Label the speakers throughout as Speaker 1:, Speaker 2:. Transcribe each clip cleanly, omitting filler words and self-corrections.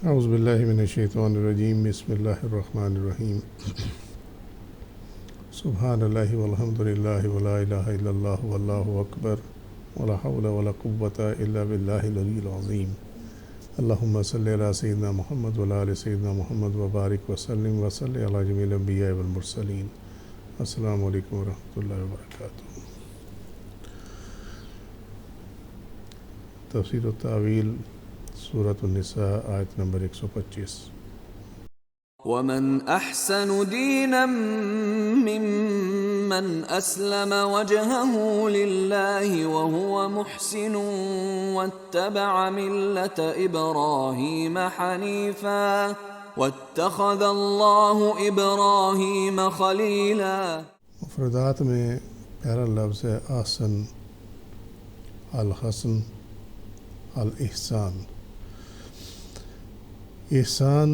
Speaker 1: اعوذ باللہ من الشیطان الرجیم بسم اللہ الرحمن الرحیم سبحان اللہ والحمد للہ ولا الہ الا اللہ واللہ اکبر ولا حول ولا قوة الا باللہ العلی العظیم اللہم صلی علی سیدنا محمد وعلی آل سیدنا محمد وبارک وسلم وصلی علی جمیع الانبیاء والمرسلین۔ السلام علیکم ورحمۃ اللہ وبرکاتہ۔ تفسیر و تعویل سورۃ النساء آیت نمبر 125۔
Speaker 2: ومن احسن دینا ممن اسلم وجهه لله وهو محسن واتبع ملة ابراہیم حنیفا واتخذ اللہ ابراہیم خلیلا۔
Speaker 1: مفردات میں پہلا لفظ ہے احسن، الحسن، الاحسان۔ احسان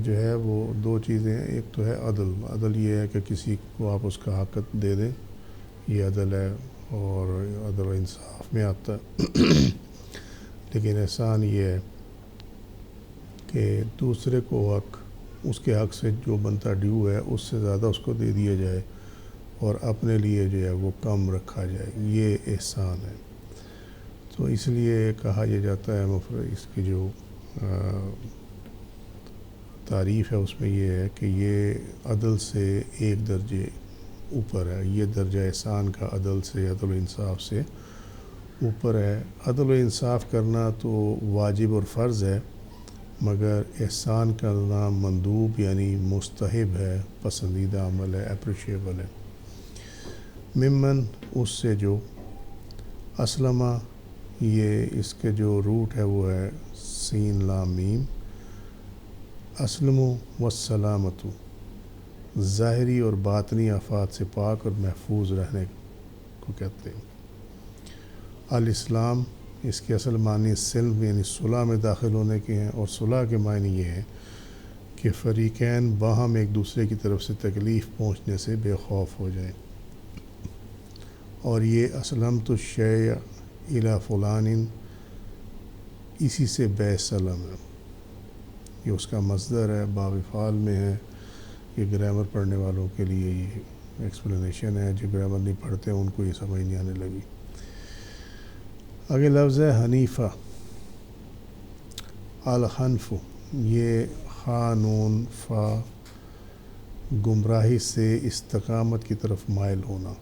Speaker 1: جو ہے وہ دو چیزیں ہیں، ایک تو ہے عدل۔ عدل یہ ہے کہ کسی کو آپ اس کا حق دے دیں، یہ عدل ہے اور عدل و انصاف میں آتا ہے۔ لیکن احسان یہ ہے کہ دوسرے کو حق، اس کے حق سے جو بنتا ڈیو ہے اس سے زیادہ اس کو دے دیا جائے اور اپنے لیے جو ہے وہ کم رکھا جائے، یہ احسان ہے۔ تو اس لیے کہا یہ جاتا ہے، اس کی جو تعریف ہے اس میں یہ ہے کہ یہ عدل سے ایک درجے اوپر ہے، یہ درجہ احسان کا عدل سے، عدل و انصاف سے اوپر ہے۔ عدل و انصاف کرنا تو واجب اور فرض ہے، مگر احسان کرنا مندوب یعنی مستحب ہے، پسندیدہ عمل ہے، اپریشیبل ہے۔ ممن، اس سے جو، اسلمہ، یہ اس کے جو روٹ ہے وہ ہے سین لام میم۔ اسلم والسلامت، ظاہری اور باطنی آفات سے پاک اور محفوظ رہنے کو کہتے ہیں۔ الاسلام، اس کے اصل معنی سلم یعنی صلح میں داخل ہونے کے ہیں، اور صلح کے معنی یہ ہے کہ فریقین باہم ایک دوسرے کی طرف سے تکلیف پہنچنے سے بے خوف ہو جائیں۔ اور یہ اسلمت الشیء الی فلان، اسی سے بے سلم ہے، یہ اس کا مصدر ہے، باب فعل میں ہے۔ یہ گرامر پڑھنے والوں کے لیے یہ ایکسپلینیشن ہے، جو گرامر نہیں پڑھتے ان کو یہ سمجھ نہیں آنے لگی۔ آگے لفظ ہے حنیفہ، الحنف، یہ خا نون فا، گمراہی سے استقامت کی طرف مائل ہونا،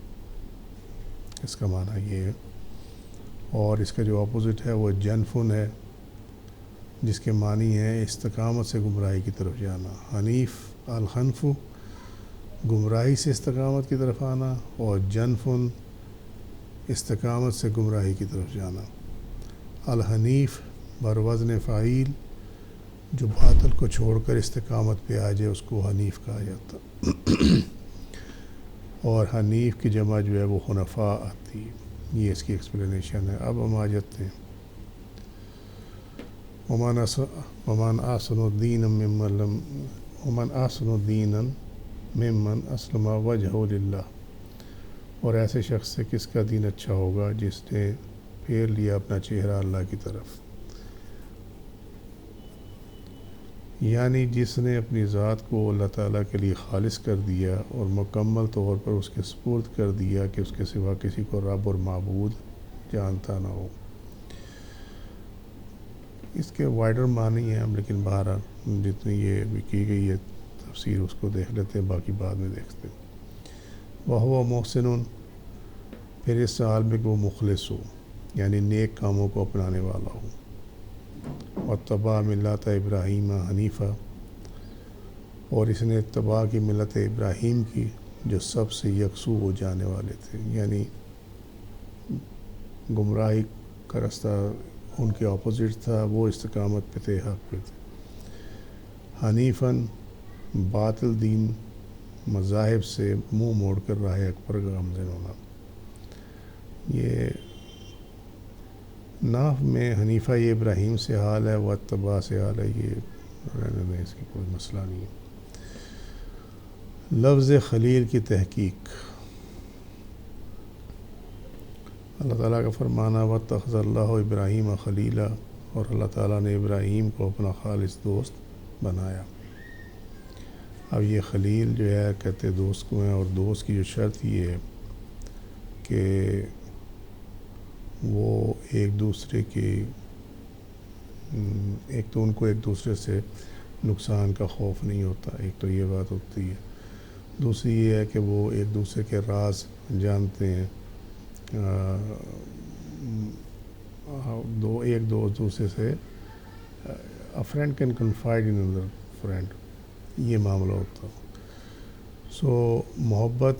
Speaker 1: اس کا معنی یہ ہے۔ اور اس کا جو اپوزٹ ہے وہ جنفن ہے، جس کے معنی ہے استقامت سے گمراہی کی طرف جانا۔ حنیف، الحنف، گمراہی سے استقامت کی طرف آنا، اور جنفن، استقامت سے گمراہی کی طرف جانا۔ الحنیف بر وزن فاعل، جو باطل کو چھوڑ کر استقامت پہ آ جائے اس کو حنیف کہا جاتا۔ اور حنیف کی جمع جو ہے وہ حنفاء آتی ہے، یہ اس کی ایکسپلینیشن ہے۔ اب ہم آ جاتے ہیں ومن احسن دینا ممن اسلم وجہہ للہ، اور ایسے شخص سے کس کا دین اچھا ہوگا جس نے پھیر لیا اپنا چہرہ اللہ کی طرف، یعنی جس نے اپنی ذات کو اللہ تعالیٰ کے لیے خالص کر دیا اور مکمل طور پر اس کے سپرد کر دیا کہ اس کے سوا کسی کو رب اور معبود جانتا نہ ہو۔ اس کے وائڈر معنی ہیں ہم، لیکن بہرحال جتنی یہ بھی کی گئی ہے تفسیر اس کو دیکھ لیتے ہیں، باقی بعد میں دیکھتے ہیں۔ وہو محسن، پھر اس حال میں کہ وہ مخلص ہو، یعنی نیک کاموں کو اپنانے والا ہو۔ واتبع ملت ابراہیم حنیفہ، اور اس نے اتباع کی ملت ابراہیم کی جو سب سے یکسو ہو جانے والے تھے، یعنی گمراہی کا راستہ ان کے اپوزٹ تھا، وہ استقامت پہ تھے، حق پہ تھے۔ حنیفاً، باطل دین مذاہب سے منہ موڑ کر راہ حق پر گامزن ہونا۔ یہ ناف میں حنیفہ یہ ابراہیم سے حال ہے، واتباع سے حال ہے، یہ رہنے میں اس کی کوئی مسئلہ نہیں ہے۔ لفظ خلیل کی تحقیق، اللہ تعالیٰ کا فرمانا واتخذ اللہ ابراہیم خلیلا، اور اللہ تعالیٰ نے ابراہیم کو اپنا خالص دوست بنایا۔ اب یہ خلیل جو ہے کہتے دوست کو ہیں، اور دوست کی جو شرط یہ ہے کہ وہ ایک دوسرے کی ایک تو ان کو ایک دوسرے سے نقصان کا خوف نہیں ہوتا، ایک تو یہ بات ہوتی ہے، دوسری یہ ہے کہ وہ ایک دوسرے کے راز جانتے ہیں، ایک دوسرے سے a friend can confide in another friend، یہ معاملہ ہوتا۔ محبت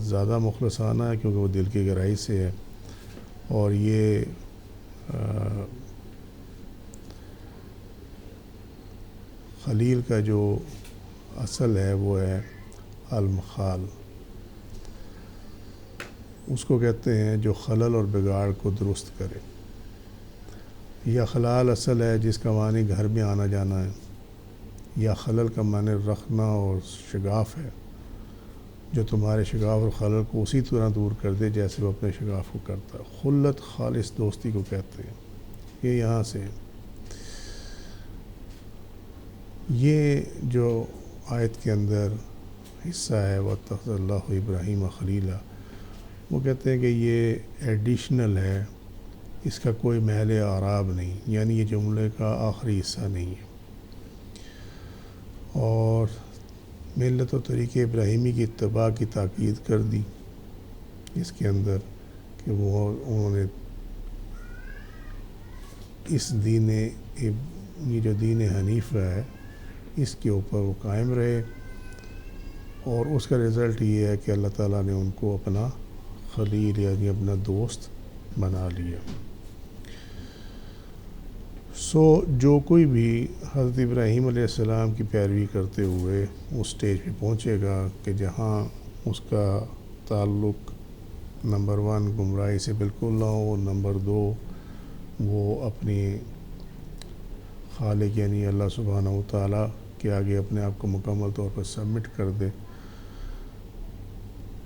Speaker 1: زیادہ مخلصانہ ہے کیونکہ وہ دل کی گہرائی سے ہے، اور یہ خلیل کا جو اصل ہے وہ ہے المخال، اس کو کہتے ہیں جو خلل اور بگاڑ کو درست کرے، یا خلال اصل ہے جس کا معنی گھر میں آنا جانا ہے، یا خلل کا معنی رکھنا اور شگاف ہے، جو تمہارے شگاف اور خلل کو اسی طرح دور کر دے جیسے وہ اپنے شگاف کو کرتا ہے۔ خلت خالص دوستی کو کہتے ہیں، یہ یہاں سے ہے۔ یہ جو آیت کے اندر حصہ ہے وَاتَّخَذَ اللَّهُ إِبْرَاهِيمَ خَلِيلًا، وہ کہتے ہیں کہ یہ ایڈیشنل ہے، اس کا کوئی محل اعراب نہیں، یعنی یہ جملے کا آخری حصہ نہیں ہے، اور ملت و طریق ابراہیمی کی اتباع کی تاکید کر دی اس کے اندر کہ انہوں نے اس دین یہ جو دین حنیف ہے اس کے اوپر وہ قائم رہے، اور اس کا رزلٹ یہ ہے کہ اللہ تعالیٰ نے ان کو اپنا خلیل یعنی اپنا دوست بنا لیا۔ جو کوئی بھی حضرت ابراہیم علیہ السلام کی پیروی کرتے ہوئے اس سٹیج پہ پہنچے گا کہ جہاں اس کا تعلق نمبر 1 گمراہی سے بالکل نہ ہو، نمبر 2 وہ اپنی خالق یعنی اللہ سبحانہ و تعالیٰ کے آگے اپنے آپ کو مکمل طور پر سبمٹ کر دے،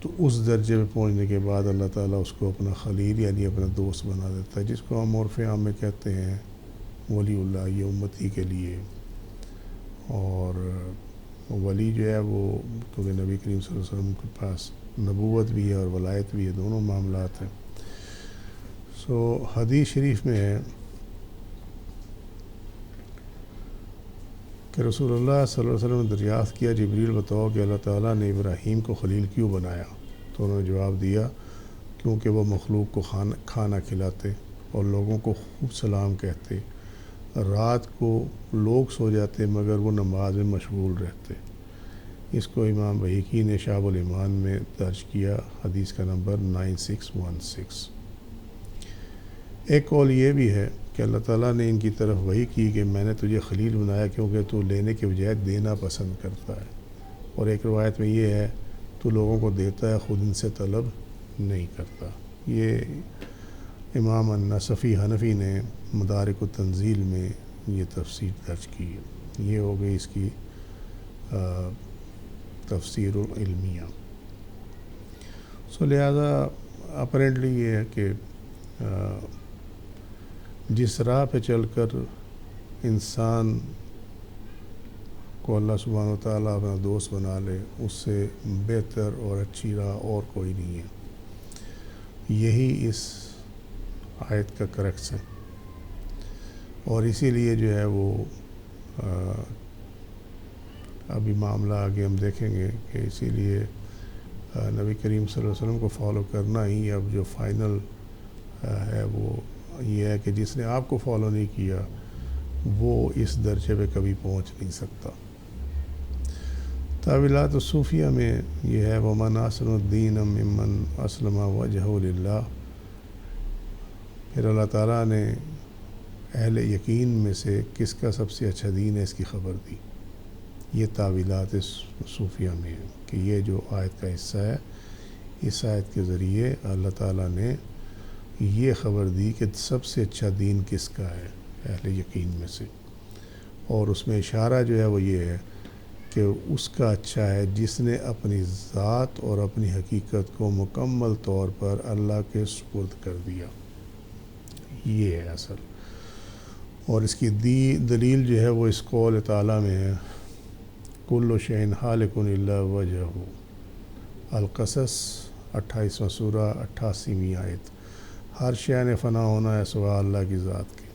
Speaker 1: تو اس درجے پہ پہنچنے کے بعد اللہ تعالیٰ اس کو اپنا خلیل یعنی اپنا دوست بنا دیتا ہے، جس کو ہم عرف عام میں کہتے ہیں ولی اللہ، یہ امتی کے لیے۔ اور ولی جو ہے وہ کیونکہ نبی کریم صلی اللہ علیہ وسلم کے پاس نبوت بھی ہے اور ولایت بھی ہے، دونوں معاملات ہیں۔ حدیث شریف میں ہے کہ رسول اللہ صلی اللہ علیہ وسلم نے دریافت کیا، جبریل بتاؤ کہ اللہ تعالیٰ نے ابراہیم کو خلیل کیوں بنایا؟ تو انہوں نے جواب دیا کیونکہ وہ مخلوق کو کھانا کھلاتے اور لوگوں کو خوب سلام کہتے، رات کو لوگ سو جاتے مگر وہ نماز میں مشغول رہتے۔ اس کو امام بہقی نے شعب الایمان میں درج کیا، حدیث کا نمبر 9616۔ ایک قول یہ بھی ہے کہ اللہ تعالیٰ نے ان کی طرف وحی کی کہ میں نے تجھے خلیل بنایا کیونکہ تو لینے کے بجائے دینا پسند کرتا ہے، اور ایک روایت میں یہ ہے تو لوگوں کو دیتا ہے، خود ان سے طلب نہیں کرتا۔ یہ امام النصفی حنفی نے مدارک التنزیل میں یہ تفسیر درج کی ہے۔ یہ ہو گئی اس کی تفسیر علمیہ۔ لہذا اپرینٹلی یہ ہے کہ جس راہ پہ چل کر انسان کو اللہ سبحانہ وتعالیٰ اپنا دوست بنا لے، اس سے بہتر اور اچھی راہ اور کوئی نہیں ہے۔ یہی اس آیت کا کرکس ہے، اور اسی لیے جو ہے وہ ابھی معاملہ آگے ہم دیکھیں گے کہ اسی لیے نبی کریم صلی اللہ علیہ وسلم کو فالو کرنا ہی اب جو فائنل ہے وہ یہ ہے کہ جس نے آپ کو فالو نہیں کیا وہ اس درجے پہ کبھی پہنچ نہیں سکتا۔ تاویلات الصوفیہ میں یہ ہے وَمَنْ أَحْسَنُ الدِّينَ مِمَّنْ أَسْلَمَ وَجْهَهُ لِلَّهِ، پھر اللہ تعالیٰ نے اہل یقین میں سے کس کا سب سے اچھا دین ہے اس کی خبر دی۔ یہ تاویلات صوفیہ میں ہے کہ یہ جو آیت کا حصہ ہے، اس آیت کے ذریعے اللہ تعالیٰ نے یہ خبر دی کہ سب سے اچھا دین کس کا ہے اہل یقین میں سے، اور اس میں اشارہ جو ہے وہ یہ ہے کہ اس کا اچھا ہے جس نے اپنی ذات اور اپنی حقیقت کو مکمل طور پر اللہ کے سپرد کر دیا۔ یہ ہے اصل۔ اور اس کی دلیل جو ہے وہ اس قول تعالیٰ میں ہے، کل شیء ہالک الا وجہہ، القصص 28واں سورہ 88ویں آیت۔ ہر شے نے فنا ہونا ہے سوا اللہ کی ذات کے۔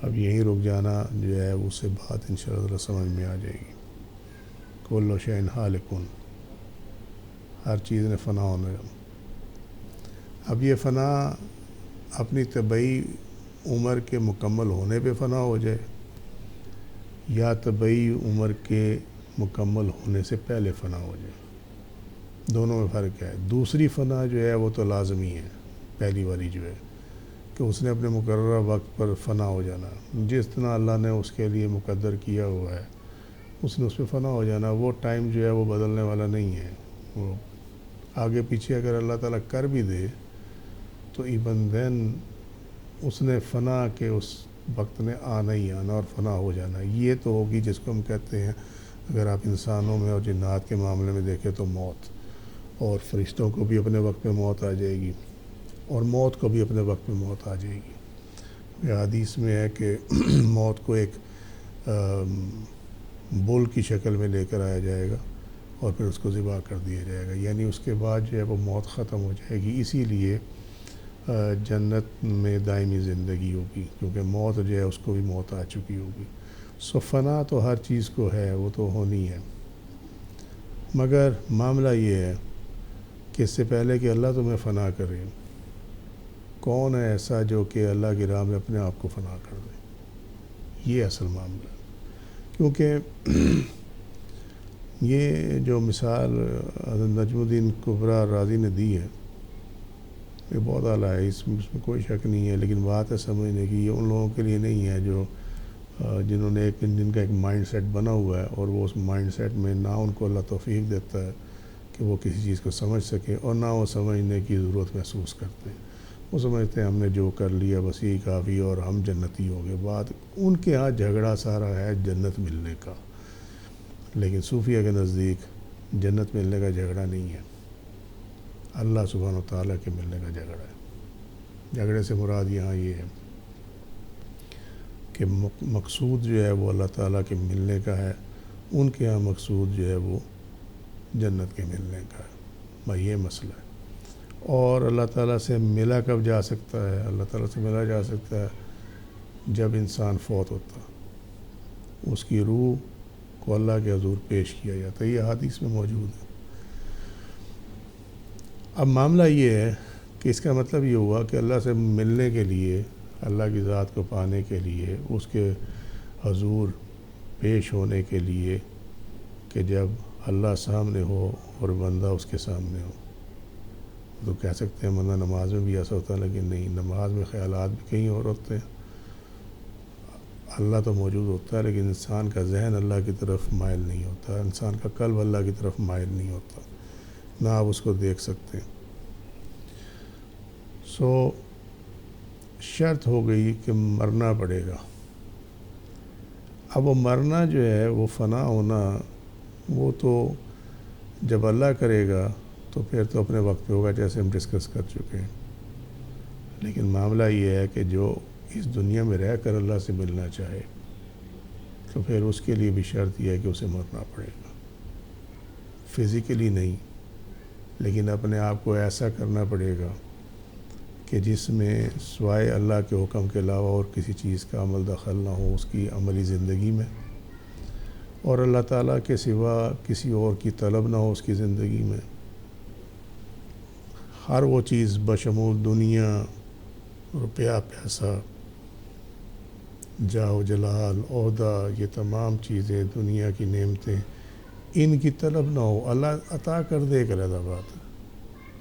Speaker 1: اب یہیں رک جانا جو ہے اس سے بات انشاءاللہ سمجھ میں آ جائے گی۔ کل شیء ہالک، ہر چیز نے فنا ہونا ہے۔ اب یہ فنا اپنی طبعی عمر کے مکمل ہونے پہ فنا ہو جائے یا طبعی عمر کے مکمل ہونے سے پہلے فنا ہو جائے، دونوں میں فرق ہے۔ دوسری فنا جو ہے وہ تو لازمی ہے، پہلی والی جو ہے کہ اس نے اپنے مقررہ وقت پر فنا ہو جانا، جس طرح اللہ نے اس کے لیے مقدر کیا ہوا ہے اس نے اس پہ فنا ہو جانا۔ وہ ٹائم جو ہے وہ بدلنے والا نہیں ہے، وہ آگے پیچھے اگر اللہ تعالیٰ کر بھی دے تو ایون دین اس نے فنا کے اس وقت نے آنا ہی آنا اور فنا ہو جانا۔ یہ تو ہوگی جس کو ہم کہتے ہیں، اگر آپ انسانوں میں اور جنات کے معاملے میں دیکھیں تو موت، اور فرشتوں کو بھی اپنے وقت پہ موت آ جائے گی اور موت کو بھی اپنے وقت پہ موت آ جائے گی۔ یہ حدیث میں ہے کہ موت کو ایک بل کی شکل میں لے کر آیا جائے گا اور پھر اس کو ذبح کر دیا جائے گا، یعنی اس کے بعد جو ہے وہ موت ختم ہو جائے گی۔ اسی لیے جنت میں دائمی زندگی ہوگی، کیونکہ موت جو ہے اس کو بھی موت آ چکی ہوگی۔ سو فنا تو ہر چیز کو ہے، وہ تو ہونی ہے، مگر معاملہ یہ ہے کہ اس سے پہلے کہ اللہ تمہیں فنا کرے، کون ہے ایسا جو کہ اللہ کی راہ میں اپنے آپ کو فنا کر دے؟ یہ اصل معاملہ ہے۔ کیونکہ یہ جو مثال حضرت نجم الدین کبریٰ رازی نے دی ہے یہ بہت اعلیٰ ہے، اس میں کوئی شک نہیں ہے، لیکن بات ہے سمجھنے کی، یہ ان لوگوں کے لیے نہیں ہے جو جنہوں نے جن کا ایک مائنڈ سیٹ بنا ہوا ہے اور وہ اس مائنڈ سیٹ میں نہ ان کو اللہ توفیق دیتا ہے کہ وہ کسی چیز کو سمجھ سکے، اور نہ وہ سمجھنے کی ضرورت محسوس کرتے ہیں۔ وہ سمجھتے ہیں ہم نے جو کر لیا بس یہی کافی اور ہم جنتی ہو گئے۔ بات ان کے ہاں جھگڑا سارا ہے جنت ملنے کا، لیکن صوفیہ کے نزدیک جنت ملنے کا جھگڑا نہیں ہے، اللہ سبحانہ و تعالیٰ کے ملنے کا جھگڑا ہے۔ جھگڑے سے مراد یہاں یہ ہے کہ مقصود جو ہے وہ اللہ تعالیٰ کے ملنے کا ہے، ان کے ہاں مقصود جو ہے وہ جنت کے ملنے کا ہے۔ بھائی یہ مسئلہ ہے۔ اور اللہ تعالیٰ سے ملا کب جا سکتا ہے؟ اللہ تعالیٰ سے ملا جا سکتا ہے جب انسان فوت ہوتا، اس کی روح کو اللہ کے حضور پیش کیا جاتا ہے، یہ حدیث میں موجود ہے۔ اب معاملہ یہ ہے کہ اس کا مطلب یہ ہوا کہ اللہ سے ملنے کے لیے، اللہ کی ذات کو پانے کے لیے، اس کے حضور پیش ہونے کے لیے، کہ جب اللہ سامنے ہو اور بندہ اس کے سامنے ہو، تو کہہ سکتے ہیں بندہ نماز میں بھی ایسا ہوتا ہے، لیکن نہیں، نماز میں خیالات بھی کہیں اور ہوتے ہیں، اللہ تو موجود ہوتا ہے لیکن انسان کا ذہن اللہ کی طرف مائل نہیں ہوتا، انسان کا قلب اللہ کی طرف مائل نہیں ہوتا، نہ آپ اس کو دیکھ سکتے ہیں۔ سو شرط ہو گئی کہ مرنا پڑے گا۔ اب وہ مرنا جو ہے وہ فنا ہونا، وہ تو جب اللہ کرے گا تو پھر تو اپنے وقت پہ ہوگا، جیسے ہم ڈسکس کر چکے ہیں۔ لیکن معاملہ یہ ہے کہ جو اس دنیا میں رہ کر اللہ سے ملنا چاہے تو پھر اس کے لیے بھی شرط یہ ہے کہ اسے مرنا پڑے گا، فزیکلی نہیں، لیکن اپنے آپ کو ایسا کرنا پڑے گا کہ جس میں سوائے اللہ کے حکم کے علاوہ اور کسی چیز کا عمل دخل نہ ہو اس کی عملی زندگی میں، اور اللہ تعالیٰ کے سوا کسی اور کی طلب نہ ہو اس کی زندگی میں۔ ہر وہ چیز بشمول دنیا، روپیہ پیسہ، جاہ و جلال، عہدہ، یہ تمام چیزیں دنیا کی نعمتیں، ان کی طلب نہ ہو، اللہ عطا کر دے ایک علیحدہ بات ہے،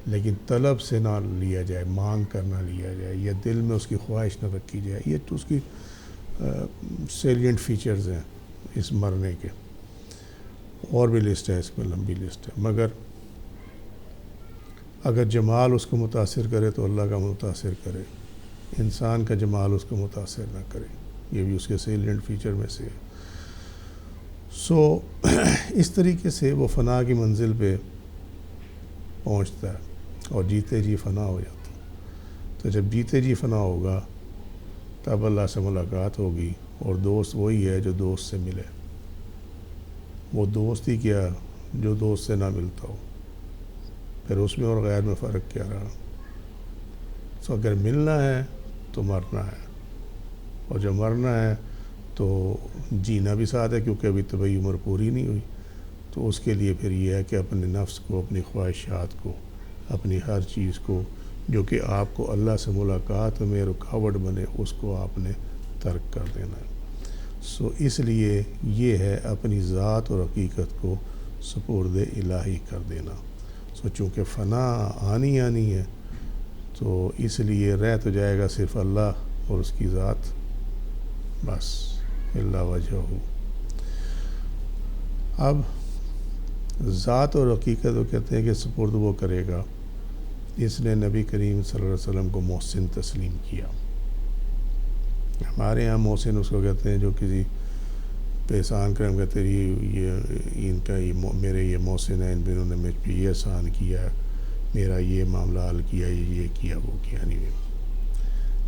Speaker 1: لیکن طلب سے نہ لیا جائے، مانگ کر نہ لیا جائے، یا دل میں اس کی خواہش نہ رکھی جائے۔ یہ تو اس کی سیلینٹ فیچرز ہیں اس مرنے کے، اور بھی لسٹ ہے، اس میں لمبی لسٹ ہے، مگر اگر جمال اس کو متاثر کرے تو اللہ کا متاثر کرے، انسان کا جمال اس کو متاثر نہ کرے، یہ بھی اس کے سیلینٹ فیچر میں سے ہے۔ سو اس طریقے سے وہ فنا کی منزل پہ پہنچتا ہے اور جیتے جی فنا ہو جاتا ہے۔ تو جب جیتے جی فنا ہوگا تب اللہ سے ملاقات ہوگی، اور دوست وہی ہے جو دوست سے ملے، وہ دوست ہی کیا جو دوست سے نہ ملتا ہو، پھر اس میں اور غیر میں فرق کیا رہا؟ سو اگر ملنا ہے تو مرنا ہے، اور جب مرنا ہے تو جینا بھی ساتھ ہے، کیونکہ ابھی طبعی عمر پوری نہیں ہوئی، تو اس کے لیے پھر یہ ہے کہ اپنے نفس کو، اپنی خواہشات کو، اپنی ہر چیز کو جو کہ آپ کو اللہ سے ملاقات میں رکاوٹ بنے، اس کو آپ نے ترک کر دینا ہے۔ سو اس لیے یہ ہے اپنی ذات اور حقیقت کو سپرد الہی کر دینا۔ سو چونکہ فنا آنی ہے، تو اس لیے رہ تو جائے گا صرف اللہ اور اس کی ذات، بس اللہ وجہ ہو۔ اب ذات اور حقیقت وہ کہتے ہیں کہ سپرد وہ کرے گا جس نے نبی کریم صلی اللہ علیہ وسلم کو محسن تسلیم کیا۔ ہمارے ہاں محسن اس کو کہتے ہیں جو کسی پہ احسان کرم کہتے ہیں یہ ان کا میرے یہ محسن ہے، انہوں نے مجھ پہ یہ احسان کیا، میرا یہ معاملہ حل کیا، یہ کیا، وہ کیا نہیں۔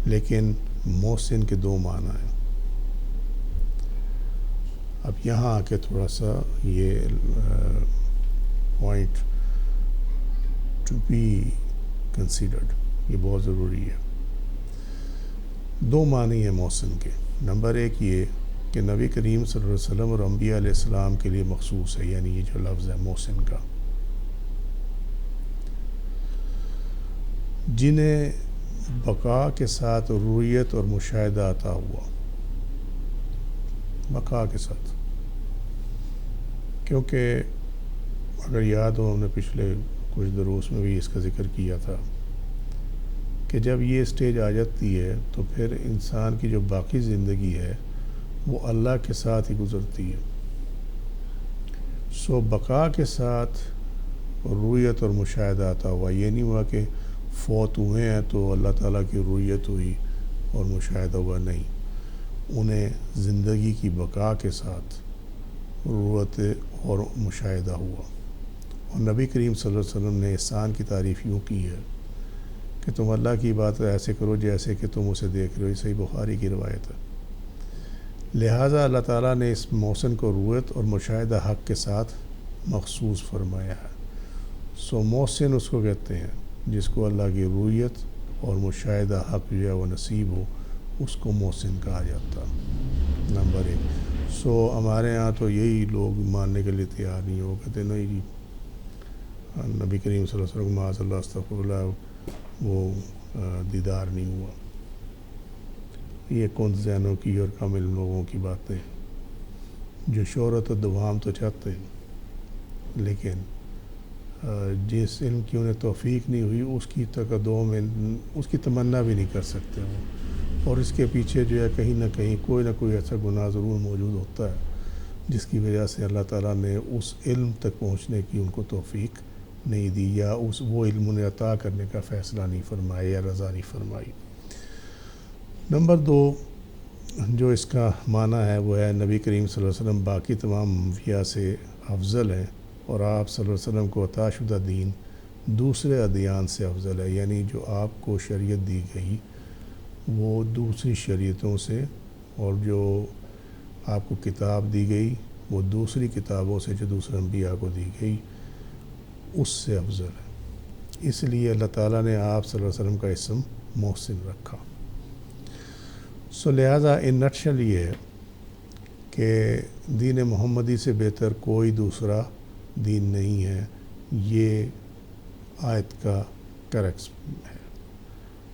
Speaker 1: لیکن محسن کے دو معنی ہیں۔ اب یہاں آ کے تھوڑا سا یہ پوائنٹ ٹو بی کنسیڈرڈ، یہ بہت ضروری ہے۔ دو معنی ہیں محسن کے۔ نمبر ایک یہ کہ نبی کریم صلی اللہ علیہ وسلم اور انبیاء علیہ السلام کے لیے مخصوص ہے، یعنی یہ جو لفظ ہے محسن کا، جنہیں بقا کے ساتھ رویت اور مشاہدہ عطا ہوا، بقا کے ساتھ۔ کیونکہ اگر یاد ہو، ہم نے پچھلے کچھ دروس میں بھی اس کا ذکر کیا تھا کہ جب یہ اسٹیج آ جاتی ہے تو پھر انسان کی جو باقی زندگی ہے وہ اللہ کے ساتھ ہی گزرتی ہے۔ سو بقا کے ساتھ رویت اور مشاہدہ عطا ہوا، یہ نہیں ہوا کہ فوت ہوئے ہیں تو اللہ تعالیٰ کی رویت ہوئی اور مشاہدہ ہوا، نہیں، انہیں زندگی کی بقا کے ساتھ رویت اور مشاہدہ ہوا۔ اور نبی کریم صلی اللہ علیہ وسلم نے احسان کی تعریف یوں کی ہے کہ تم اللہ کی بات ایسے کرو جیسے کہ تم اسے دیکھ رہے ہو، یہ صحیح بخاری کی روایت ہے۔ لہٰذا اللہ تعالیٰ نے اس محسن کو رویت اور مشاہدہ حق کے ساتھ مخصوص فرمایا ہے۔ سو محسن اس کو کہتے ہیں جس کو اللہ کی رویت اور مشاہدہ حق جو ہے وہ نصیب ہو، اس کو محسن کہا جاتا۔ نمبر ایک۔ سو ہمارے ہاں تو یہی لوگ ماننے کے لیے تیار نہیں ہو، کہتے نہیں جی نبی کریم صلی اللہ علیہ وسلم معاذ اللہ استغفر اللہ وہ دیدار نہیں ہوا۔ یہ کن ذہنوں کی اور کم علم لوگوں کی باتیں جو شہرت و دوام تو چاہتے ہیں، لیکن جس علم کی انہیں توفیق نہیں ہوئی اس کی تقدم میں اس کی تمنا بھی نہیں کر سکتے وہ، اور اس کے پیچھے جو ہے کہیں نہ کہیں کوئی نہ کوئی ایسا گناہ ضرور موجود ہوتا ہے جس کی وجہ سے اللہ تعالیٰ نے اس علم تک پہنچنے کی ان کو توفیق نہیں دی، یا وہ علم انہیں عطا کرنے کا فیصلہ نہیں فرمایا یا رضا نہیں فرمائی۔ نمبر دو جو اس کا معنی ہے وہ ہے نبی کریم صلی اللہ علیہ وسلم باقی تمام انبیاء سے افضل ہیں، اور آپ صلی اللہ علیہ وسلم کو عطا شدہ دین دوسرے ادیان سے افضل ہے، یعنی جو آپ کو شریعت دی گئی وہ دوسری شریعتوں سے، اور جو آپ کو کتاب دی گئی وہ دوسری کتابوں سے جو دوسرے انبیاء کو دی گئی اس سے افضل ہے۔ اس لیے اللہ تعالیٰ نے آپ صلی اللہ علیہ وسلم کا اسم محسن رکھا۔ سو لہٰذا ان نٹشل یہ ہے کہ دین محمدی سے بہتر کوئی دوسرا دین نہیں ہے، یہ آیت کا کریکس ہے،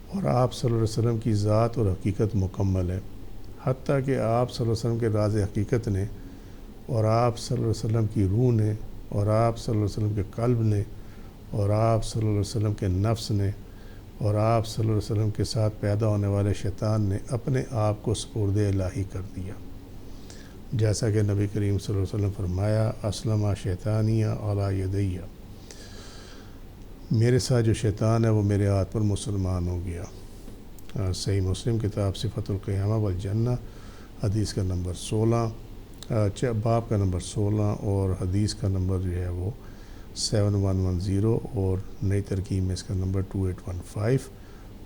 Speaker 1: اور آپ صلی اللہ علیہ وسلم کی ذات اور حقیقت مکمل ہے، حتیٰ کہ آپ صلی اللہ علیہ وسلم کے راز حقیقت نے، اور آپ صلی اللہ علیہ وسلم کی روح نے، اور آپ صلی اللہ علیہ وسلم کے قلب نے، اور آپ صلی اللہ علیہ وسلم کے نفس نے، اور آپ صلی اللہ علیہ وسلم کے ساتھ پیدا ہونے والے شیطان نے اپنے آپ کو سپرد الہی کر دیا، جیسا کہ نبی کریم صلی اللہ علیہ وسلم فرمایا اسلم شیطانیہ علی یدیہ، میرے ساتھ جو شیطان ہے وہ میرے ہاتھ پر مسلمان ہو گیا۔ صحیح مسلم کتاب صفت القیامہ والجنہ، حدیث کا نمبر 16، باب کا نمبر 16، اور حدیث کا نمبر جو ہے وہ 7110، اور نئی ترکیب میں اس کا نمبر 2815،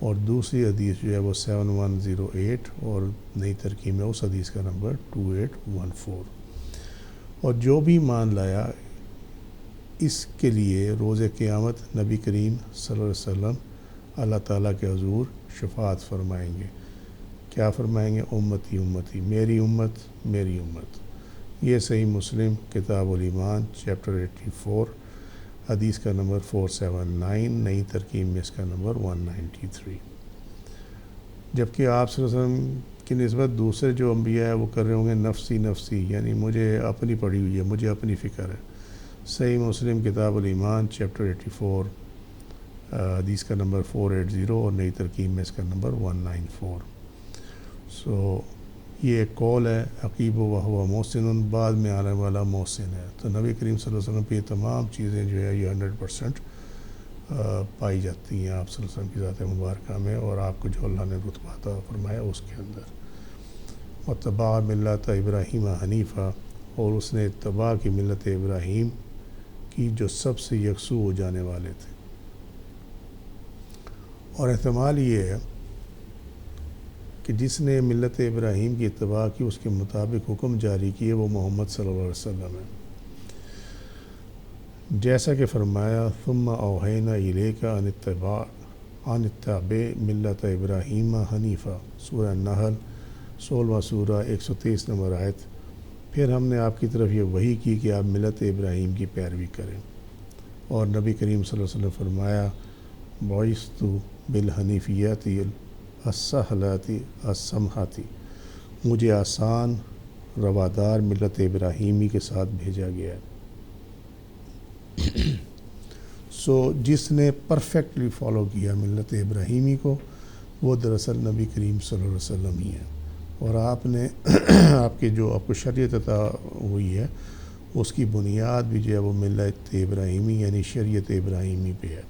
Speaker 1: اور دوسری حدیث جو ہے وہ 7108 اور نئی ترکیب میں اس حدیث کا نمبر 2814۔ اور جو بھی مان لایا اس کے لیے روز قیامت نبی کریم صلی اللہ علیہ وسلم اللہ تعالیٰ کے حضور شفاعت فرمائیں گے۔ کیا فرمائیں گے؟ امتی امتی، میری امت میری امت۔ یہ صحیح مسلم کتاب الایمان چیپٹر 84 حدیث کا نمبر 479، نئی ترکیب میں اس کا نمبر 193۔ جبکہ آپ صلی اللہ علیہ وسلم کی نسبت دوسرے جو انبیاء ہیں وہ کر رہے ہوں گے نفسی نفسی، یعنی مجھے اپنی پڑی ہوئی ہے، مجھے اپنی فکر ہے۔ صحیح مسلم کتاب الایمان چیپٹر 84 حدیث کا نمبر 480 اور نئی ترکیب میں اس کا نمبر 194۔ یہ ایک قول ہے، عقیب و ہوا محسن، بعد میں آنے والا محسن ہے۔ تو نبی کریم صلی اللہ علیہ وسلم پہ یہ تمام چیزیں جو ہے یہ 100% پائی جاتی ہیں آپ صلی اللہ علیہ وسلم کی ذات مبارکہ میں، اور آپ کو جو اللہ نے رتبہ عطا فرمایا اس کے اندر۔ واتبع ملت ابراہیم حنیفہ، اور اس نے اتباع کی ملت ابراہیم کی جو سب سے یکسو ہو جانے والے تھے۔ اور احتمال یہ ہے کہ جس نے ملت ابراہیم کی اتباع کی اس کے مطابق حکم جاری کیے وہ محمد صلی اللہ علیہ وسلم ہے، جیسا کہ فرمایا ثم اوحینا الیک ان اتبع ملت ابراہیم حنیفہ، سورہ النحل 16واں سورہ 123 نمبر آیت۔ پھر ہم نے آپ کی طرف یہ وحی کی کہ آپ ملت ابراہیم کی پیروی کریں، اور نبی کریم صلی اللہ علیہ وسلم فرمایا بعثت بالحنیفیت السہلۃ السمحۃ، مجھے آسان روادار ملت ابراہیمی کے ساتھ بھیجا گیا ہے۔ جس نے پرفیکٹلی فالو کیا ملت ابراہیمی کو وہ دراصل نبی کریم صلی اللہ علیہ وسلم ہی ہے، اور آپ نے آپ کو شریعت عطا ہوئی ہے اس کی بنیاد بھی جو ہے وہ ملت ابراہیمی یعنی شریعت ابراہیمی پہ ہے۔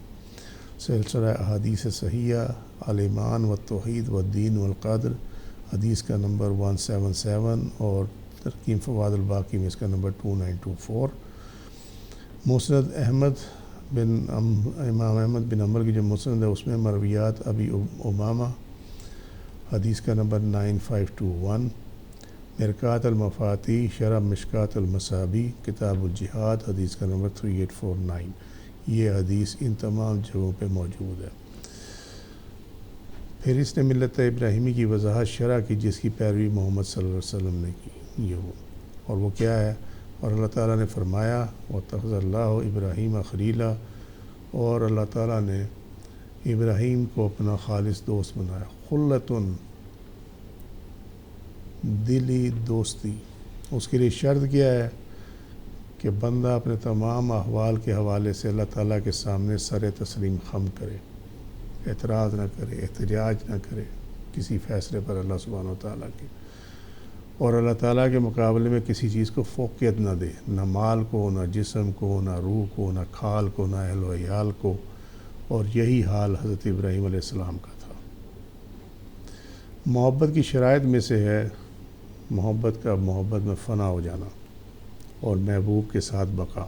Speaker 1: سلسلہ احادیث صحیحہ الایمان والتوحید والدین والقدر حدیث کا نمبر 177 اور ترکیب فوائد الباقی میں اس کا نمبر 2924۔ مسند امام احمد بن حنبل کی جو مسند ہے اس میں مرویات ابی امامہ حدیث کا نمبر 9521۔ مرکات المفاتیح شرح مشکات المصابیح کتاب الجہاد حدیث کا نمبر 3849۔ یہ حدیث ان تمام جگہوں پہ موجود ہے۔ پھر اس نے ملت ابراہیمی کی وضاحت شرح کی جس کی پیروی محمد صلی اللہ علیہ وسلم نے کی، اور وہ کیا ہے؟ اور اللہ تعالیٰ نے فرمایا واتخذ اللہ ابراہیم خلیلا، اور اللہ تعالیٰ نے ابراہیم کو اپنا خالص دوست بنایا۔ خلتن، دلی دوستی۔ اس کے لیے شرط کیا ہے؟ کہ بندہ اپنے تمام احوال کے حوالے سے اللہ تعالیٰ کے سامنے سر تسلیم خم کرے، اعتراض نہ کرے، احتجاج نہ کرے کسی فیصلے پر اللہ سبحانہ وتعالیٰ کے، اور اللہ تعالیٰ کے مقابلے میں کسی چیز کو فوقیت نہ دے، نہ مال کو، نہ جسم کو، نہ روح کو، نہ کھال کو، نہ اہل و عیال کو۔ اور یہی حال حضرت ابراہیم علیہ السلام کا تھا۔ محبت کی شرائط میں سے ہے محبت میں فنا ہو جانا اور محبوب کے ساتھ بقا۔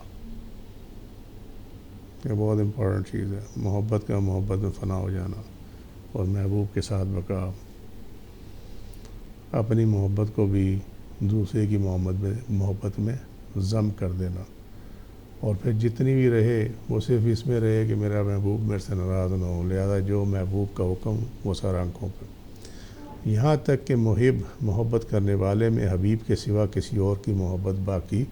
Speaker 1: یہ بہت امپورٹنٹ چیز ہے، محبت میں فنا ہو جانا اور محبوب کے ساتھ بقا۔ اپنی محبت کو بھی دوسرے کی محبت میں ضم کر دینا، اور پھر جتنی بھی رہے وہ صرف اس میں رہے کہ میرا محبوب میرے سے ناراض نہ ہو، لہذا جو محبوب کا حکم وہ سر آنکھوں پہ، یہاں تک کہ محبت کرنے والے میں حبیب کے سوا کسی اور کی محبت باقی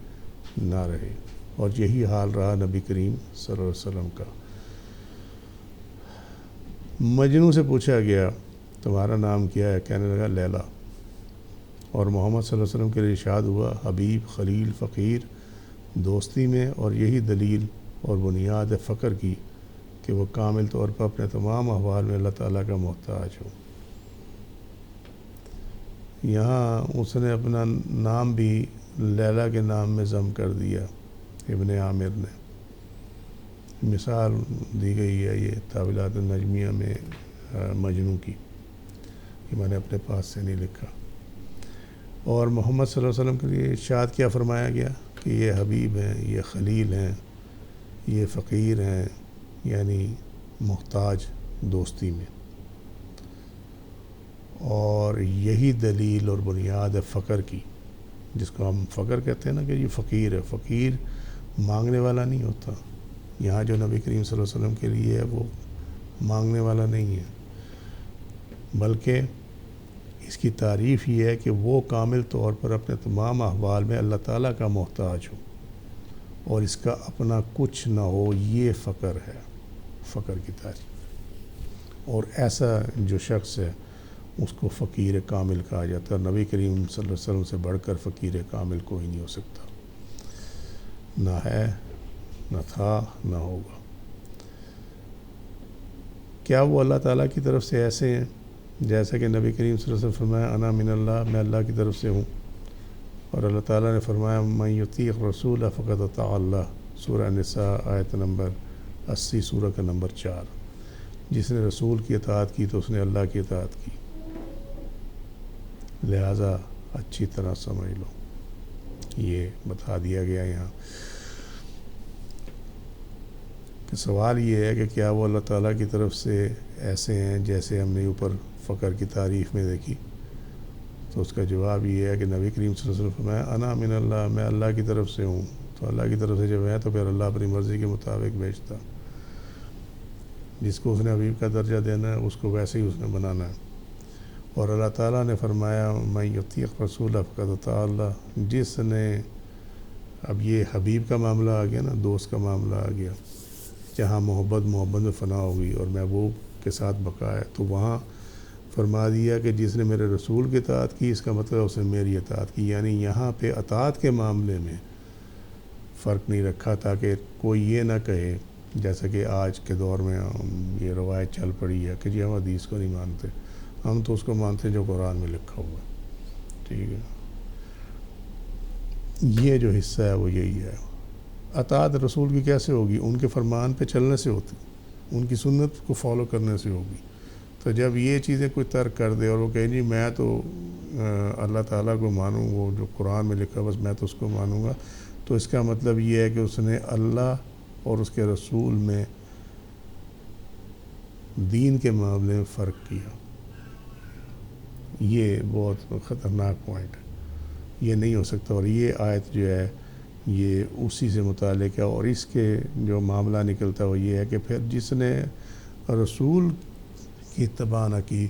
Speaker 1: نہ رہے۔ اور یہی حال رہا نبی کریم صلی اللہ علیہ وسلم کا۔ مجنوں سے پوچھا گیا تمہارا نام کیا ہے؟ کہنے لگا لیلا، اور محمد صلی اللہ علیہ وسلم کے لیے ارشاد ہوا حبیب، خلیل، فقیر دوستی میں، اور یہی دلیل اور بنیاد ہے فقر کی کہ وہ کامل طور پر اپنے تمام احوال میں اللہ تعالیٰ کا محتاج ہو۔ یہاں اس نے اپنا نام بھی لیلا کے نام میں ضم کر دیا، ابن عامر نے۔ مثال دی گئی ہے یہ تاویلات النجمیہ میں مجنوں کی، کہ میں نے اپنے پاس سے نہیں لکھا۔ اور محمد صلی اللہ علیہ وسلم کے لیے ارشاد کیا فرمایا گیا کہ یہ حبیب ہیں، یہ خلیل ہیں، یہ فقیر ہیں، یعنی محتاج دوستی میں۔ اور یہی دلیل اور بنیاد ہے فقر کی، جس کو ہم فقر کہتے ہیں نا کہ یہ فقیر ہے۔ فقیر مانگنے والا نہیں ہوتا، یہاں جو نبی کریم صلی اللہ علیہ وسلم کے لیے ہے وہ مانگنے والا نہیں ہے، بلکہ اس کی تعریف یہ ہے کہ وہ کامل طور پر اپنے تمام احوال میں اللہ تعالیٰ کا محتاج ہو اور اس کا اپنا کچھ نہ ہو، یہ فقر ہے، فقر کی تعریف۔ اور ایسا جو شخص ہے اس کو فقیر کامل کہا جاتا ہے۔ نبی کریم صلی اللہ علیہ وسلم سے بڑھ کر فقیر کامل کوئی نہیں ہو سکتا، نہ ہے، نہ تھا، نہ ہوگا۔ کیا وہ اللہ تعالیٰ کی طرف سے ایسے ہیں جیسا کہ نبی کریم صلی اللہ علیہ وسلم فرمایا انا من اللہ، میں اللہ کی طرف سے ہوں، اور اللہ تعالیٰ نے فرمایا من یطیع الرسول فقد اطاع اللہ، سورہ نساء آیت نمبر 80، سورہ کا نمبر 4۔ جس نے رسول کی اطاعت کی تو اس نے اللہ کی اطاعت کی، لہٰذا اچھی طرح سمجھ لو، یہ بتا دیا گیا یہاں کہ سوال یہ ہے کہ کیا وہ اللہ تعالیٰ کی طرف سے ایسے ہیں جیسے ہم نے اوپر فقر کی تعریف میں دیکھی؟ تو اس کا جواب یہ ہے کہ نبی کریم صلی اللہ علیہ وسلم فرمایا انا من اللہ، میں اللہ کی طرف سے ہوں، تو اللہ کی طرف سے جب ہے تو پھر اللہ اپنی مرضی کے مطابق بھیجتا، جس کو اس نے حبیب کا درجہ دینا ہے اس کو ویسے ہی اس نے بنانا ہے۔ اور اللہ تعالیٰ نے فرمایا من یطیع الرسول فقد اطاع اللہ، جس نے، اب یہ حبیب کا معاملہ آ گیا نا، دوست کا معاملہ آ گیا، جہاں محبت میں فنا ہوگی اور محبوب کے ساتھ بقا ہے، تو وہاں فرما دیا کہ جس نے میرے رسول کی اطاعت کی، اس کا مطلب اس نے میری اطاعت کی، یعنی یہاں پہ اطاعت کے معاملے میں فرق نہیں رکھا، تاکہ کوئی یہ نہ کہے جیسا کہ آج کے دور میں یہ روایت چل پڑی ہے کہ جی ہم حدیث کو نہیں مانتے، ہم تو اس کو مانتے ہیں جو قرآن میں لکھا ہوا ہے، ٹھیک ہے۔ یہ جو حصہ ہے وہ یہی ہے۔ اطاعت رسول کی کیسے ہوگی؟ ان کے فرمان پہ چلنے سے ہوتی، ان کی سنت کو فالو کرنے سے ہوگی۔ تو جب یہ چیزیں کوئی ترک کر دے اور وہ کہے جی میں تو اللہ تعالیٰ کو مانوں، وہ جو قرآن میں لکھا بس میں تو اس کو مانوں گا، تو اس کا مطلب یہ ہے کہ اس نے اللہ اور اس کے رسول میں دین کے معاملے میں فرق کیا۔ یہ بہت خطرناک پوائنٹ ہے، یہ نہیں ہو سکتا۔ اور یہ آیت جو ہے یہ اسی سے متعلق ہے، اور اس کے جو معاملہ نکلتا ہے وہ یہ ہے کہ پھر جس نے رسول کی اتباع نہ کی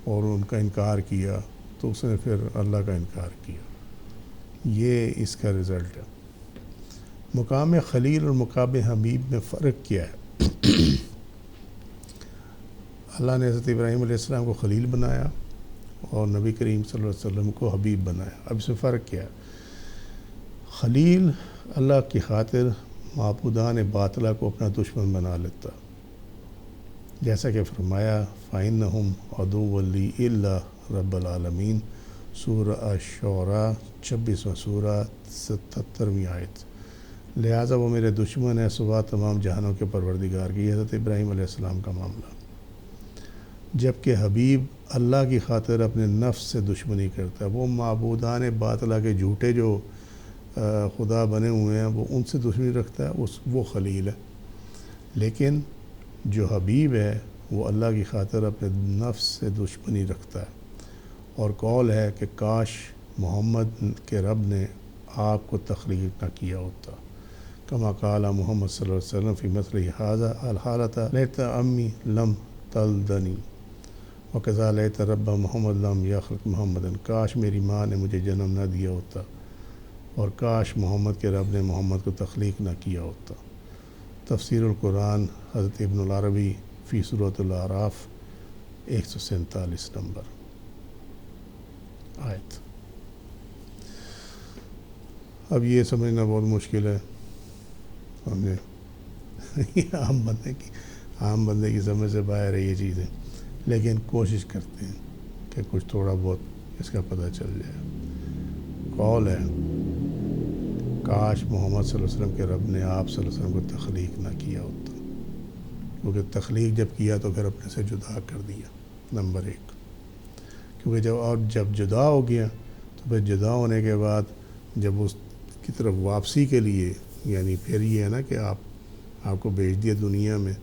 Speaker 1: اور ان کا انکار کیا تو اس نے پھر اللہ کا انکار کیا، یہ اس کا رزلٹ ہے۔ مقام خلیل اور مقام حبیب میں فرق کیا ہے؟ اللہ نے حضرت ابراہیم علیہ السلام کو خلیل بنایا اور نبی کریم صلی اللہ علیہ وسلم کو حبیب بنایا۔ اب اس میں فرق کیا ہے؟ خلیل اللہ کی خاطر معبودان باطلہ کو اپنا دشمن بنا لیتا، جیسا کہ فرمایا فَإِنَّهُمْ عَدُوٌّ لِّي إِلَّا رَبَّ العالمین، سورہ الشعراء 26واں سورہ 77ویں آیت۔ لہٰذا وہ میرے دشمن ہے سوا تمام جہانوں کے پروردگار کی، حضرت ابراہیم علیہ السلام کا معاملہ۔ جبکہ حبیب اللہ کی خاطر اپنے نفس سے دشمنی کرتا ہے، وہ معبودان باطلہ کے جھوٹے جو خدا بنے ہوئے ہیں وہ ان سے دشمنی رکھتا ہے، وہ خلیل ہے۔ لیکن جو حبیب ہے وہ اللہ کی خاطر اپنے نفس سے دشمنی رکھتا ہے، اور قول ہے کہ کاش محمد کے رب نے آپ کو تخلیق نہ کیا ہوتا، کما قال محمد صلی اللہ علیہ وسلم فی مثل ھذا الحالۃ لیت امی لم تلدنی وکذا لیت رب محمد لم یخلق محمد، کاش میری ماں نے مجھے جنم نہ دیا ہوتا اور کاش محمد کے رب نے محمد کو تخلیق نہ کیا ہوتا۔ تفسیر القرآن حضرت ابن العربی فی سورۃ الاعراف 147 نمبر آیت۔ اب یہ سمجھنا بہت مشکل ہے، ہمیں عام بندے کی سمجھ سے باہر ہے یہ چیزیں، لیکن کوشش کرتے ہیں کہ کچھ تھوڑا بہت اس کا پتہ چل جائے۔ قول ہے کاش محمد صلی اللہ علیہ وسلم کے رب نے آپ صلی اللہ علیہ وسلم کو تخلیق نہ کیا ہوتا، کیونکہ تخلیق جب کیا تو پھر اپنے سے جدا کر دیا، نمبر 1۔ کیونکہ جب جدا ہو گیا تو پھر جدا ہونے کے بعد جب اس کی طرف واپسی کے لیے، یعنی پھر یہ ہے نا کہ آپ کو بھیج دیا دنیا میں،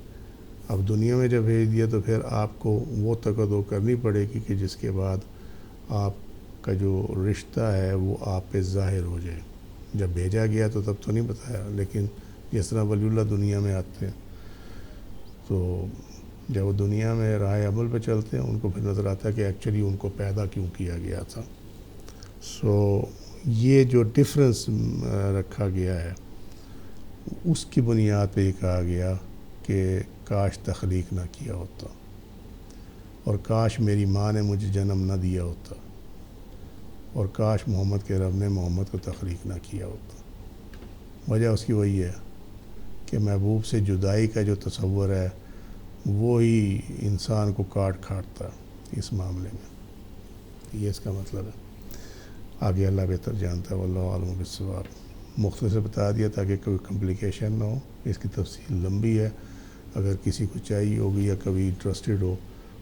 Speaker 1: اب دنیا میں جب بھیج دیا تو پھر آپ کو وہ تقدو کرنی پڑے گی کہ جس کے بعد آپ کا جو رشتہ ہے وہ آپ پہ ظاہر ہو جائے. جب بھیجا گیا تو تب تو نہیں بتایا، لیکن جس طرح ولی اللہ دنیا میں آتے ہیں تو جب وہ دنیا میں راہ عمل پہ چلتے ہیں ان کو پھر نظر آتا ہے کہ ایکچولی ان کو پیدا کیوں کیا گیا تھا. یہ جو ڈفرنس رکھا گیا ہے اس کی بنیاد پہ یہ کہا گیا کہ کاش تخلیق نہ کیا ہوتا، اور کاش میری ماں نے مجھے جنم نہ دیا ہوتا، اور کاش محمد کے رب نے محمد کو تخلیق نہ کیا ہوتا. وجہ اس کی وہی ہے کہ محبوب سے جدائی کا جو تصور ہے وہی انسان کو کاٹ کھاٹتا اس معاملے میں. یہ اس کا مطلب ہے. آگے اللہ بہتر جانتا ہے، واللہ عالم بالصواب. مختصر بتا دیا تاکہ کوئی کمپلیکیشن نہ ہو. اس کی تفصیل لمبی ہے، اگر کسی کو چاہیے ہوگی یا کبھی انٹرسٹڈ ہو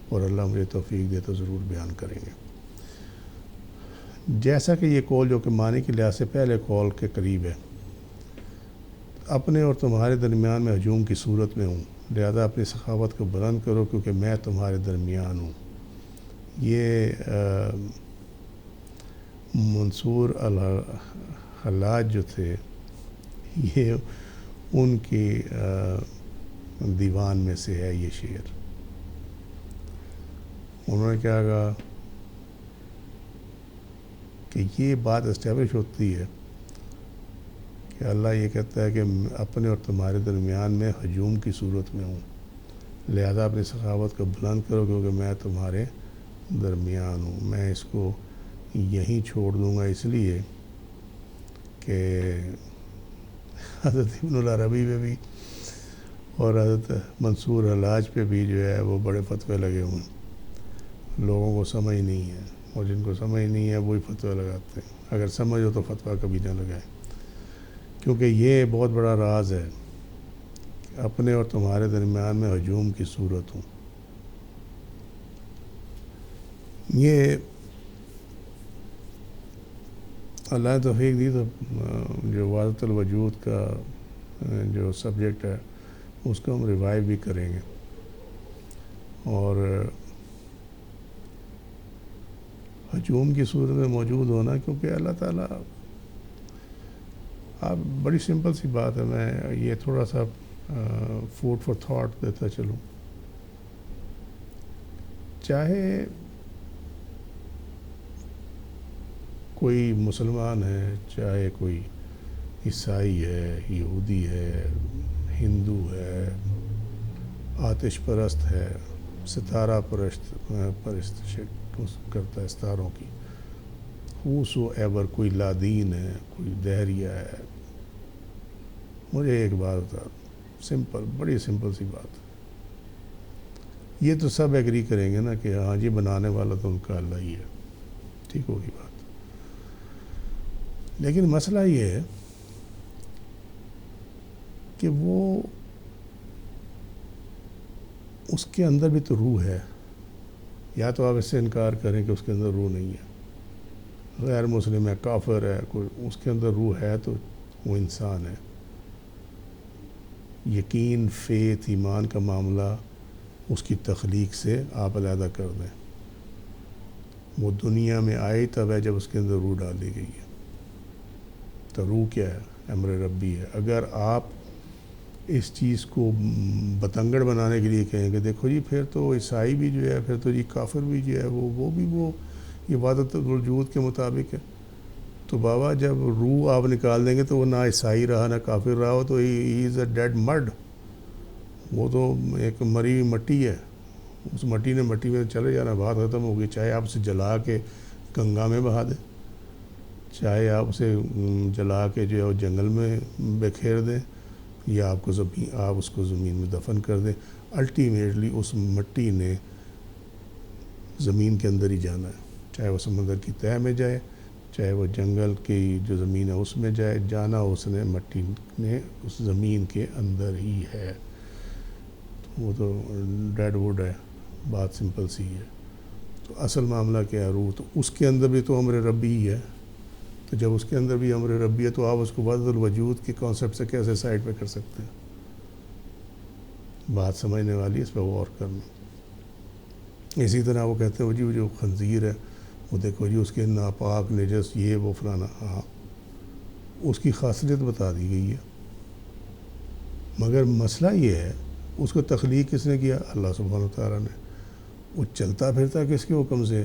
Speaker 1: اور اللہ مجھے توفیق دے تو ضرور بیان کریں گے. جیسا کہ یہ قول جو کہ معنی کے لحاظ سے پہلے قول کے قریب ہے، اپنے اور تمہارے درمیان میں ہجوم کی صورت میں ہوں، لہذا اپنی سخاوت کو بلند کرو کیونکہ میں تمہارے درمیان ہوں. یہ منصور الحلاج جو تھے یہ ان کی دیوان میں سے ہے یہ شعر. انہوں نے کیا کہا کہ یہ بات اسٹیبلش ہوتی ہے کہ اللہ یہ کہتا ہے کہ اپنے اور تمہارے درمیان میں ہجوم کی صورت میں ہوں، لہذا اپنی سخاوت کو بلند کرو کیونکہ میں تمہارے درمیان ہوں. میں اس کو یہیں چھوڑ دوں گا اس لیے کہ حضرت ابن العربی پہ بھی اور حضرت منصور حلاج پہ بھی جو ہے وہ بڑے فتوے لگے ہوئے ہیں. لوگوں کو سمجھ نہیں ہے، اور جن کو سمجھ نہیں ہے وہی فتوے لگاتے ہیں. اگر سمجھ ہو تو فتویٰ کبھی نہ لگائیں، کیونکہ یہ بہت بڑا راز ہے کہ اپنے اور تمہارے درمیان میں ہجوم کی صورت ہوں. یہ اللہ نے توفیق دی تو جو وحدت الوجود کا جو سبجیکٹ ہے اس کو ہم ریوائیو بھی کریں گے. اور ہجوم کی صورت میں موجود ہونا، کیونکہ اللہ تعالیٰ آپ بڑی سمپل سی بات ہے، میں یہ تھوڑا سا فوڈ فار تھاٹ دیتا چلوں. چاہے کوئی مسلمان ہے، چاہے کوئی عیسائی ہے، یہودی ہے، ہندو ہے، آتش پرست ہے، ستارہ پرست کرتا ہے ستاروں کی، ہو ایور، کوئی لادین ہے، کوئی دہریہ ہے. مجھے ایک بات بتا، سمپل، بڑی سمپل سی بات، یہ تو سب ایگری کریں گے نا کہ ہاں جی بنانے والا تو ان کا اللہ ہی ہے. ٹھیک ہوگی بات. لیکن مسئلہ یہ ہے کہ وہ اس کے اندر بھی تو روح ہے. یا تو آپ اس سے انکار کریں کہ اس کے اندر روح نہیں ہے، غیر مسلم ہے، کافر ہے، کوئی اس کے اندر روح ہے تو وہ انسان ہے. یقین، فیتھ، ایمان کا معاملہ اس کی تخلیق سے آپ علیحدہ کر دیں. وہ دنیا میں آئی تب ہے جب اس کے اندر روح ڈالی گئی ہے. تو روح کیا ہے؟ امر ربی ہے. اگر آپ اس چیز کو بتنگڑ بنانے کے لیے کہیں کہ دیکھو جی پھر تو عیسائی بھی جو ہے، پھر تو جی کافر بھی جو ہے وہ بھی یہ وحدت الوجود کے مطابق ہے، تو بابا جب روح آپ نکال دیں گے تو وہ نہ عیسائی رہا نہ کافر رہا ہو، تو ہی از اے ڈیڈ مڈ. وہ تو ایک مری ہوئی مٹی ہے. اس مٹی نے مٹی میں چلے جانا، بات ختم ہو گئی. چاہے آپ اسے جلا کے گنگا میں بہا دیں، چاہے آپ اسے جلا کے جو ہے وہ جنگل میں بکھیر دیں، یا آپ اس کو زمین میں دفن کر دیں. الٹیمیٹلی اس مٹی نے زمین کے اندر ہی جانا ہے، چاہے وہ سمندر کی تہہ میں جائے، چاہے وہ جنگل کی جو زمین ہے اس میں جائے، جانا اس نے مٹی نے اس زمین کے اندر ہی ہے. وہ تو ڈیڈ ووڈ ہے. بات سمپل سی ہے. تو اصل معاملہ کیا ہے؟ روح. تو اس کے اندر بھی تو امر ربی ہی ہے. تو جب اس کے اندر بھی امر ربی ہے تو آپ اس کو وحدت الوجود کے کانسیپٹ سے کیسے سائڈ پہ کر سکتے ہیں؟ بات سمجھنے والی، اس پہ غور کرنا۔ اسی طرح وہ کہتے ہیں جی وہ جو خنزیر ہے وہ دیکھو جی اس کے ناپاک نجس یہ وہ فلانا، ہاں اس کی خاصیت بتا دی گئی ہے، مگر مسئلہ یہ ہے اس کو تخلیق کس نے کیا؟ اللہ سبحانہ وتعالیٰ نے۔ وہ چلتا پھرتا کس کے حکم سے؟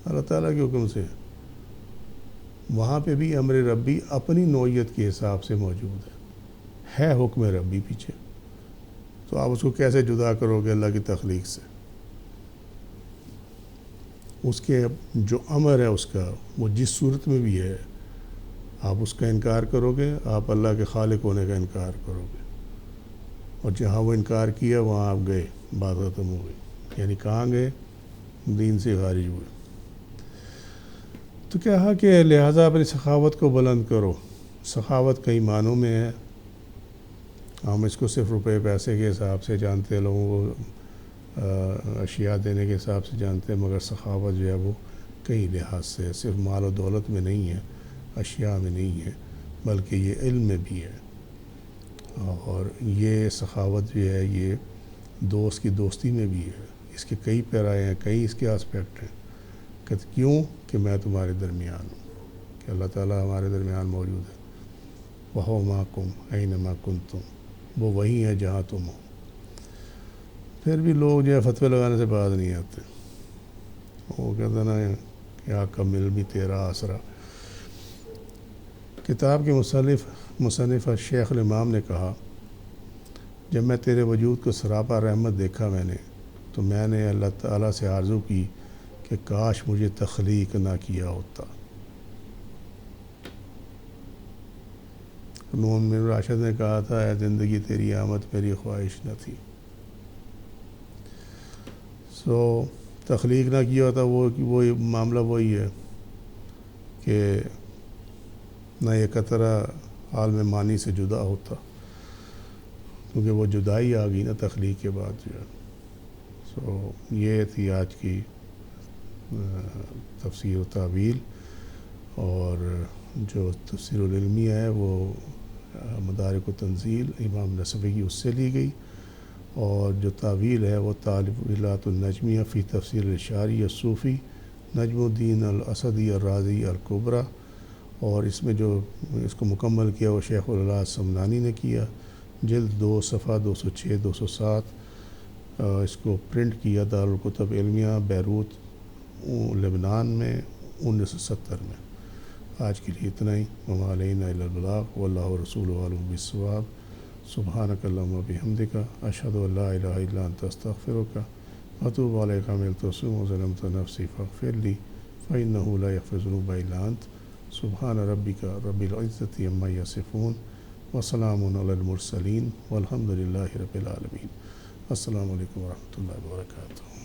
Speaker 1: اللہ تعالیٰ کے حکم سے۔ وہاں پہ بھی امر ربی اپنی نوعیت کے حساب سے موجود ہے حکم ربی پیچھے، تو آپ اس کو کیسے جدا کرو گے اللہ کی تخلیق سے؟ اس کے جو امر ہے اس کا، وہ جس صورت میں بھی ہے، آپ اس کا انکار کرو گے، آپ اللہ کے خالق ہونے کا انکار کرو گے، اور جہاں وہ انکار کیا وہاں آپ گئے، بات ختم ہو گئی، یعنی کہاں گئے؟ دین سے خارج ہوئے۔ تو کہا کہ لہٰذا اپنی سخاوت کو بلند کرو۔ سخاوت کئی معنوں میں ہے، ہم اس کو صرف روپے پیسے کے حساب سے جانتے ہیں، لوگوں کو اشیاء دینے کے حساب سے جانتے ہیں، مگر سخاوت جو ہے وہ کئی لحاظ سے ہے، صرف مال و دولت میں نہیں ہے، اشیاء میں نہیں ہے، بلکہ یہ علم میں بھی ہے۔ اور یہ سخاوت جو ہے یہ دوست کی دوستی میں بھی ہے، اس کے کئی پیرائے ہیں، کئی اس کے آسپیکٹ ہیں۔ کہ کیوں؟ کہ میں تمہارے درمیان ہوں، کہ اللہ تعالیٰ ہمارے درمیان موجود ہے۔ وَهُوَ مَعَكُمْ أَيْنَمَا كُنتُمْ، وہ وہی ہے جہاں تم ہو۔ پھر بھی لوگ جو ہے فتوے لگانے سے باز نہیں آتے، وہ کہتے ہیں نا کہ آقا مل بھی تیرا آسرا۔ کتاب کے مصنف شیخ الامام نے کہا، جب میں تیرے وجود کو سراپا رحمت دیکھا میں نے، تو میں نے اللہ تعالیٰ سے آرزو کی کہ کاش مجھے تخلیق نہ کیا ہوتا۔ نون بن راشد نے کہا تھا، اے زندگی تیری آمد میری خواہش نہ تھی۔ تخلیق نہ کیا ہوتا، وہ معاملہ وہی ہے کہ نہ یہ قطرہ عالم مانی سے جدا ہوتا، کیونکہ وہ جدائی آ گئی نا تخلیق کے بعد جو ہے۔ یہ تھی آج کی تفسیر و تعویل، اور جو تفسیر العلمیہ ہے وہ مدارک و تنزیل امام نصفی کی اس سے لی گئی، اور جو تعویل ہے وہ تعویلات النجمیہ فی تفسیر الاشعری الصوفی نجم الدین الاسدی الرازی الکبریٰ، اور اس میں جو اس کو مکمل کیا وہ شیخ اللہ سمنانی نے کیا، جلد 2 صفحہ 206 207۔ اس کو پرنٹ کیا دارالکتب علمیہ بیروت لبنان میں 1970 میں۔ آج کے لیے اتنا ہی، وما علینا الا البلاغ واللہ ورسولہ اعلم بالصواب۔ سبحانک اللہم وبحمدک، اشہد ان لا الہ الا انت استغفرک واتوب الیک۔ عملت سوءا وظلمت نفسی فاغفر لی فانہ لا یغفر الذنوب الا انت۔ سبحان ربک رب العزۃ عما یصفون وسلام علی المرسلین والحمد للہ رب العالمین۔ السلام علیکم ورحمۃ اللہ وبرکاتہ۔